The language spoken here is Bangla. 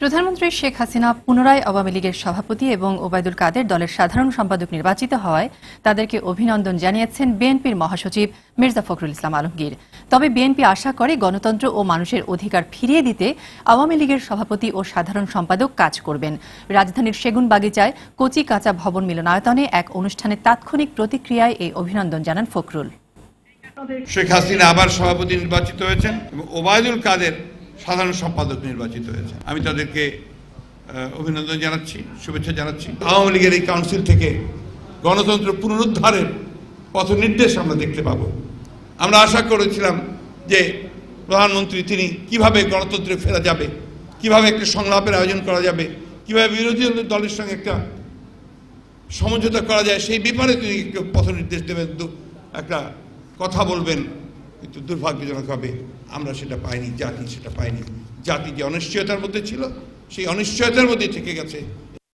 প্রধানমন্ত্রী শেখ হাসিনা পুনরায় আওয়ামী লীগের সভাপতি এবং ওবায়দুল কাদের দলের সাধারণ সম্পাদক নির্বাচিত হওয়ায় তাদেরকে অভিনন্দন জানিয়েছেন বিএনপির মহাসচিব মির্জা ফখরুল ইসলাম আলমগীর। তবে বিএনপি আশা করে গণতন্ত্র ও মানুষের অধিকার ফিরিয়ে দিতে আওয়ামী লীগের সভাপতি ও সাধারণ সম্পাদক কাজ করবেন। রাজধানীর সেগুনবাগিচায় কচি কাঁচা ভবন মিলনায়তনে এক অনুষ্ঠানে তাৎক্ষণিক প্রতিক্রিয়ায় এই অভিনন্দন জানান ফখরুল। শেখ হাসিনা আবার সভাপতি নির্বাচিত হয়েছেন এবং ওবায়দুল কাদের সাধারণ সম্পাদক নির্বাচিত হয়েছে। আমি তাদেরকে অভিনন্দন জানাচ্ছি, শুভেচ্ছা জানাচ্ছি। আওয়ামী লীগের এই কাউন্সিল থেকে গণতন্ত্র পুনরুদ্ধারের পথ নির্দেশ আমরা দেখতে পাবো। আমরা আশা করেছিলাম যে প্রধানমন্ত্রী তিনি কিভাবে গণতন্ত্রে ফেরা যাবে, কিভাবে একটা সংলাপের আয়োজন করা যাবে, কিভাবে বিরোধী দলের সঙ্গে একটা সমঝোতা করা যায়, সেই ব্যাপারে তিনি পথ নির্দেশ দেবেন, একটা কথা বলবেন। কিন্তু দুর্ভাগ্যজনকভাবে আমরা সেটা পাইনি, জাতি সেটা পাইনি। জাতি যে অনিশ্চয়তার মধ্যে ছিল, সেই অনিশ্চয়তার মধ্যে থেকে গেছে।